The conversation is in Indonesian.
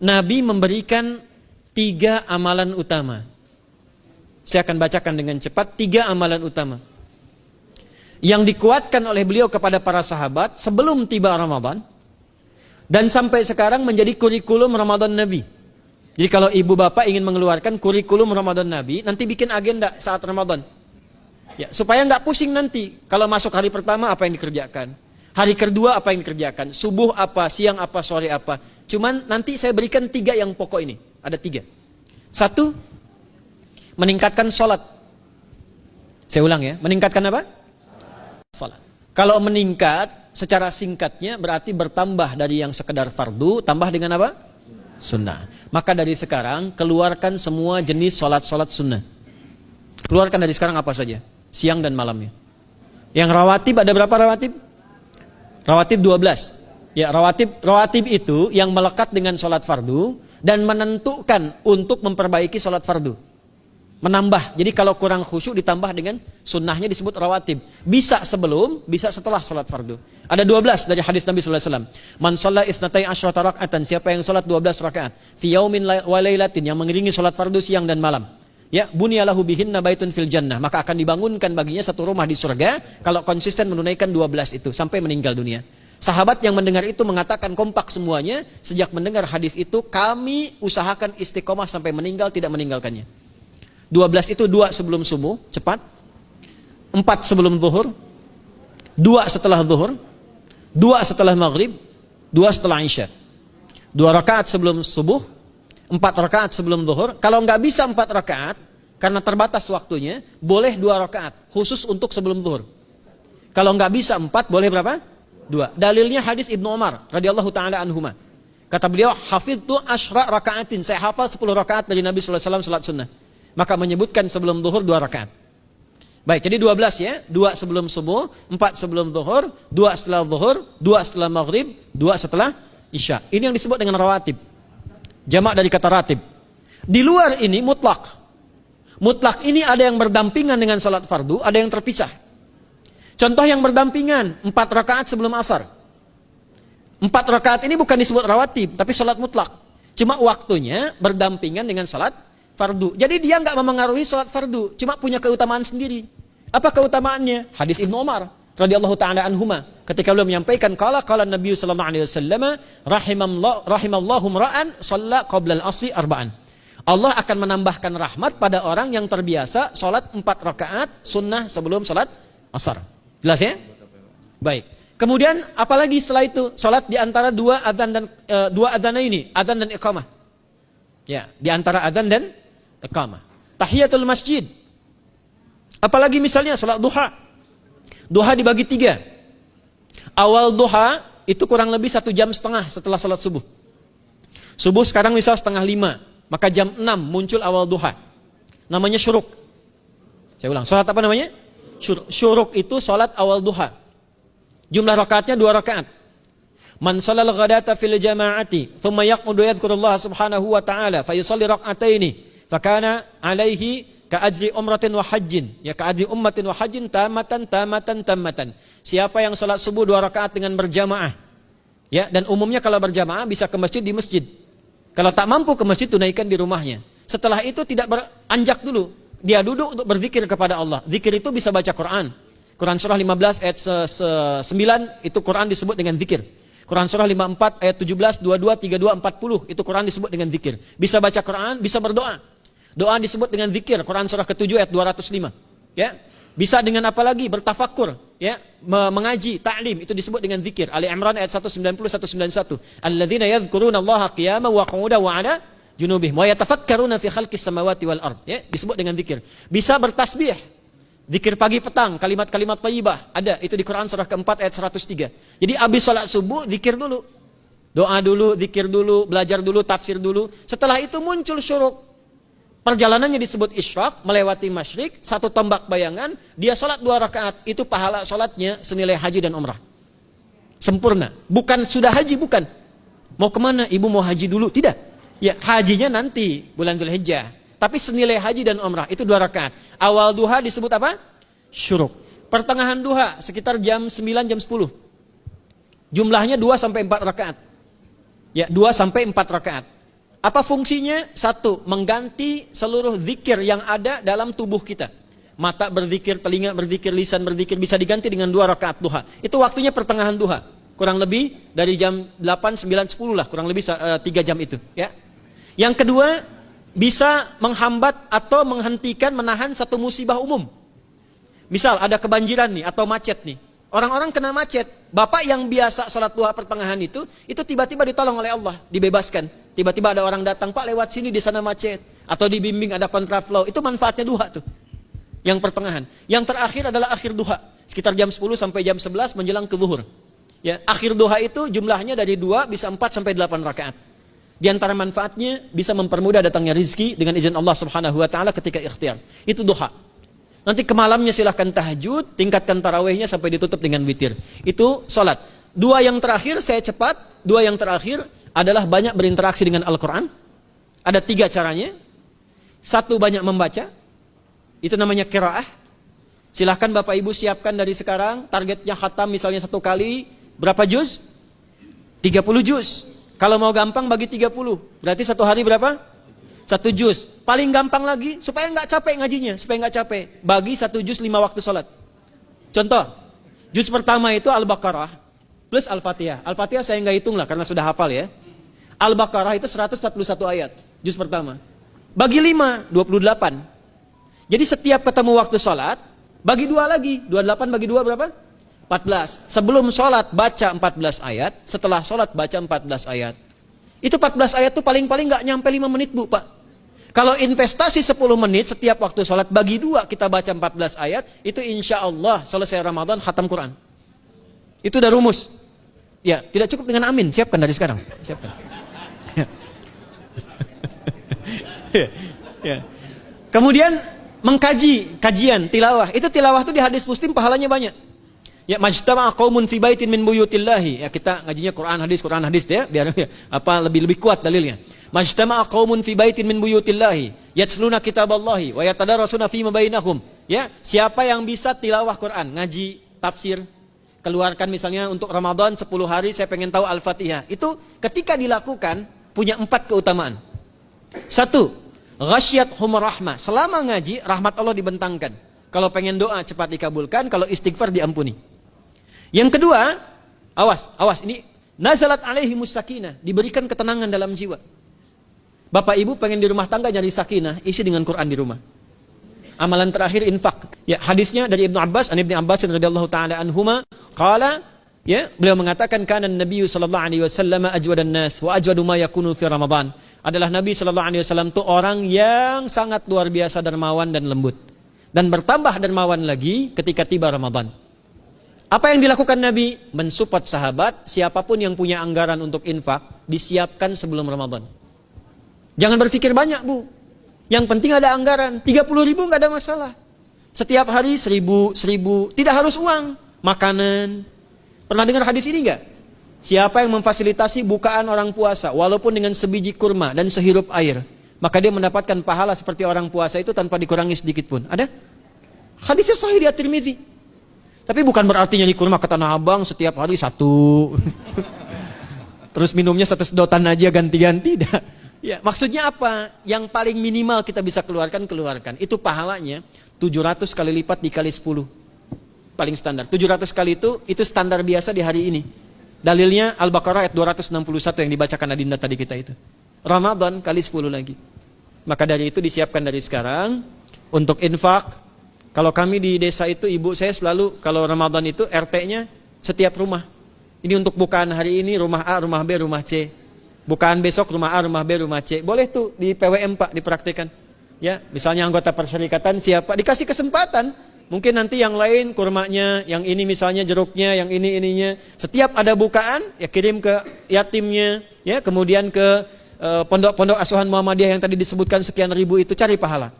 Nabi memberikan 3 amalan utama. Saya akan bacakan dengan cepat 3 amalan utama yang dikuatkan oleh beliau kepada para sahabat sebelum tiba Ramadan dan sampai sekarang menjadi kurikulum Ramadan Nabi. Jadi kalau ibu bapak ingin mengeluarkan kurikulum Ramadan Nabi, nanti bikin agenda saat Ramadan. Ya, supaya nggak pusing nanti. Kalau masuk hari pertama apa yang dikerjakan, hari kedua apa yang dikerjakan, subuh apa, siang apa, sore apa. Cuman nanti saya berikan 3 yang pokok ini. Ada 3. 1, meningkatkan sholat. Saya ulang ya, meningkatkan apa? Sholat. Kalau meningkat secara singkatnya berarti bertambah dari yang sekedar fardu, tambah dengan apa? Sunnah. Maka dari sekarang keluarkan semua jenis sholat-sholat sunnah. Keluarkan dari sekarang apa saja, siang dan malamnya. Yang rawatib ada berapa rawatib? Rawatib 12. Ya, rawatib itu yang melekat dengan sholat fardu dan menentukan untuk memperbaiki sholat fardu. Menambah. Jadi kalau kurang khusyuk ditambah dengan sunnahnya disebut rawatib. Bisa sebelum, bisa setelah sholat fardu. Ada 12 dari hadis Nabi sallallahu alaihi wasallam. Man shalla isnatai asyrata raka'atan, siapa yang sholat 12 rakaat fi yaumin wa lailatin, yang mengiringi sholat fardu siang dan malam. Ya, bunyalahu bihinna baitun fil jannah, maka akan dibangunkan baginya satu rumah di surga kalau konsisten menunaikan 12 itu sampai meninggal dunia. Sahabat yang mendengar itu mengatakan kompak semuanya, sejak mendengar hadis itu kami usahakan istiqomah sampai meninggal tidak meninggalkannya. 12 itu 2 sebelum subuh, cepat. 4 sebelum zuhur, 2 setelah zuhur, 2 setelah maghrib, 2 setelah isya. 2 rakaat sebelum subuh, 4 rakaat sebelum zuhur. Kalau nggak bisa 4 rakaat, karena terbatas waktunya, boleh 2 rakaat, khusus untuk sebelum zuhur. Kalau nggak bisa 4, boleh berapa? 2. Dalilnya hadis Ibnu Umar radhiyallahu taala anhuma. Kata beliau, hafidtu asyra rakaatin, saya hafal 10 rakaat dari Nabi sallallahu alaihi wasallam salat sunnah. Maka menyebutkan sebelum zuhur 2 rakaat. Baik, jadi 12 ya. 2 sebelum subuh, 4 sebelum zuhur, 2 setelah zuhur, 2 setelah maghrib, 2 setelah isya. Ini yang disebut dengan rawatib. Jamak dari kata ratib. Di luar ini mutlak. Mutlak ini ada yang berdampingan dengan salat fardu, ada yang terpisah. Contoh yang berdampingan, 4 rakaat sebelum asar. 4 rakaat ini bukan disebut rawatib, tapi salat mutlak. Cuma waktunya berdampingan dengan salat fardu. Jadi dia nggak memengaruhi salat fardu, cuma punya keutamaan sendiri. Apa keutamaannya? Hadis Ibnu Umar radhiyallahu taala anhuma, ketika beliau menyampaikan qala Nabi sallallahu alaihi wasallam rahimallahu ra'an shalla qabla al-'ashri arba'an. Allah akan menambahkan rahmat pada orang yang terbiasa salat 4 rakaat sunnah sebelum salat asar. Jelas ya? Baik. Kemudian apalagi setelah itu? Salat di antara 2 adzan dan 2 adzan ini, adzan dan iqamah. Ya, di antara adzan dan iqamah. Tahiyatul masjid. Apalagi misalnya salat duha. Duha dibagi 3. Awal duha itu kurang lebih 1,5 jam setelah salat subuh. Subuh sekarang misal 4:30, maka jam 6 muncul awal duha. Namanya syuruk. Saya ulang, salat apa namanya? Syuruk. Syuruk itu salat awal duha. Jumlah rakaatnya 2 rakaat. Man shalal ghadata fil jama'ati thumma yaqudu yadhkurullah subhanahu wa ta'ala fa yusalli rak'ataini fa kana alaihi ka ajri umratin wa hajjin, ya ka ajri ummatin wa hajjin tamatan. Siapa yang salat subuh 2 rakaat dengan berjamaah, ya, dan umumnya kalau berjamaah bisa ke masjid di masjid. Kalau tak mampu ke masjid, tunaikan di rumahnya. Setelah itu tidak beranjak dulu, dia duduk untuk berzikir kepada Allah. Zikir itu bisa baca Quran. Quran surah 15 ayat 9 itu Quran disebut dengan zikir. Quran surah 54 ayat 17, 22, 32, 40 itu Quran disebut dengan zikir. Bisa baca Quran, bisa berdoa. Doa disebut dengan zikir. Quran surah ke-7 ayat 205. Ya. Bisa dengan apa lagi? Bertafakur, ya, mengaji, ta'lim, itu disebut dengan zikir. Ali Imran ayat 190 191. Alladzina yadhkuruna Allaha qiyaman wa qu'udan wa 'ala junubihim wa yatafakkaruna fi khalqis samawati wal ard. Ya, disebut dengan zikir. Bisa bertasbih. Zikir pagi petang, kalimat-kalimat thayyibah, ada itu di Quran surah ke-4 ayat 103. Jadi habis salat subuh zikir dulu. Doa dulu, zikir dulu, belajar dulu, tafsir dulu. Setelah itu muncul syuruk. Perjalanannya disebut isyraq, melewati masyrik, 1 tombak bayangan, dia salat 2 rakaat, itu pahala salatnya senilai haji dan umrah. Sempurna. Bukan sudah haji, bukan. Mau kemana? Ibu mau haji dulu? Tidak. Ya, hajinya nanti bulan Dzulhijjah. Tapi senilai haji dan umrah itu 2 rakaat. Awal duha disebut apa? Syuruk. Pertengahan duha sekitar jam 9 jam 10. Jumlahnya 2 sampai 4 rakaat. Ya, 2 sampai 4 rakaat. Apa fungsinya? Satu, mengganti seluruh zikir yang ada dalam tubuh kita. Mata berzikir, telinga berzikir, lisan berzikir, bisa diganti dengan 2 rakaat duha. Itu waktunya pertengahan duha. Kurang lebih dari jam 8, 9, 10 lah, kurang lebih 3 jam itu. Ya. Yang kedua, bisa menghambat atau menghentikan, menahan satu musibah umum. Misal ada kebanjiran nih atau macet nih. Orang-orang kena macet. Bapak yang biasa sholat duha pertengahan itu tiba-tiba ditolong oleh Allah, dibebaskan. Tiba-tiba ada orang datang, Pak lewat sini di sana macet. Atau dibimbing ada kontraflow. Itu manfaatnya duha tuh. Yang pertengahan. Yang terakhir adalah akhir duha. Sekitar jam 10 sampai jam 11 menjelang ke zuhur. Ya, akhir duha itu jumlahnya dari 2 bisa 4 sampai 8 rakaat. Di antara manfaatnya bisa mempermudah datangnya rizki dengan izin Allah Subhanahu wa taala ketika ikhtiar. Itu duha. Nanti ke malamnya silahkan tahajud, tingkatkan tarawihnya sampai ditutup dengan witir. Itu salat. 2 yang terakhir saya cepat, 2 yang terakhir adalah banyak berinteraksi dengan Al-Qur'an. Ada 3 caranya. 1, banyak membaca. Itu namanya qiraah. Silahkan Bapak Ibu siapkan dari sekarang, targetnya khatam misalnya 1 kali, berapa juz? 30 juz. Kalau mau gampang bagi 30, berarti 1 hari berapa? 1 juz. Paling gampang lagi, supaya nggak capek ngajinya, supaya nggak capek, bagi 1 juz 5 waktu sholat. Contoh, juz pertama itu Al-Baqarah plus Al-Fatihah. Al-Fatihah saya nggak hitung lah karena sudah hafal ya. Al-Baqarah itu 141 ayat, juz pertama. Bagi 5, 28. Jadi setiap ketemu waktu sholat, bagi 2 lagi. 28 bagi 2 berapa? 14. Sebelum sholat baca 14 ayat, setelah sholat baca 14 ayat. Itu 14 ayat tuh paling-paling gak nyampe 5 menit Bu Pak. Kalau investasi 10 menit setiap waktu sholat, bagi 2 kita baca 14 ayat, itu insya Allah selesai Ramadan khatam Quran. Itu udah rumus. Ya, tidak cukup dengan amin, siapkan dari sekarang. Siapkan. Ya. Kemudian mengkaji, kajian, tilawah. Itu tilawah itu di hadis Muslim pahalanya banyak. Ya, majtama'a qaumun fi baitin min buyutillahi. Ya, kita ngajinya Quran hadis ya, biar lebih kuat dalilnya. Majtama'a qaumun fi baitin min buyutillahi yatsluna kitaballahi wa yatadarasuna fima bainahum. Ya, siapa yang bisa tilawah Quran, ngaji, tafsir, keluarkan misalnya untuk Ramadan 10 hari saya pengen tahu Al-Fatihah. Itu ketika dilakukan punya 4 keutamaan. 1, ghasyiyatuhum rahmah. Selama ngaji, rahmat Allah dibentangkan. Kalau pengen doa cepat dikabulkan, kalau istighfar diampuni. Yang kedua, awas ini nazalat alaihimus sakinah, diberikan ketenangan dalam jiwa. Bapak Ibu pengen di rumah tangga nyari sakinah, isi dengan Quran di rumah. Amalan terakhir infak. Ya, hadisnya dari Ibnu Abbas, Ibnu Abbas radhiyallahu taala anhuma, qala, ya, beliau mengatakan kana Nabi sallallahu alaihi wasallam ajwadan nas wa ajwadu ma yakunu fi Ramadan. Adalah Nabi sallallahu alaihi wasallam itu orang yang sangat luar biasa dermawan dan lembut. Dan bertambah dermawan lagi ketika tiba Ramadan. Apa yang dilakukan Nabi? Mensupport sahabat, siapapun yang punya anggaran untuk infak, disiapkan sebelum Ramadan. Jangan berpikir banyak Bu. Yang penting ada anggaran, 30 ribu nggak ada masalah. Setiap hari 1000, tidak harus uang, makanan. Pernah dengar hadis ini nggak? Siapa yang memfasilitasi bukaan orang puasa, walaupun dengan sebiji kurma dan sehirup air, maka dia mendapatkan pahala seperti orang puasa itu tanpa dikurangi sedikit pun. Ada? Hadisnya sahih di At-Tirmidzi. Tapi bukan berarti nyari kurma ke Tanah Abang setiap hari 1. Terus minumnya 1 sedotan aja ganti-ganti. Ya, maksudnya apa? Yang paling minimal kita bisa keluarkan. Itu pahalanya 700 kali lipat dikali 10. Paling standar. 700 kali itu standar biasa di hari ini. Dalilnya Al-Baqarah ayat 261 yang dibacakan Adinda tadi kita itu. Ramadan kali 10 lagi. Maka dari itu disiapkan dari sekarang untuk infak. Kalau kami di desa itu, ibu saya selalu kalau Ramadan itu RT-nya setiap rumah. Ini untuk bukaan hari ini rumah A, rumah B, rumah C. Bukaan besok rumah A, rumah B, rumah C. Boleh tuh di PWM Pak dipraktikkan. Ya, misalnya anggota perserikatan siapa dikasih kesempatan. Mungkin nanti yang lain kurmanya, yang ini misalnya jeruknya, yang ini ininya. Setiap ada bukaan ya kirim ke yatimnya, ya kemudian ke pondok-pondok asuhan Muhammadiyah yang tadi disebutkan sekian ribu itu, cari pahala.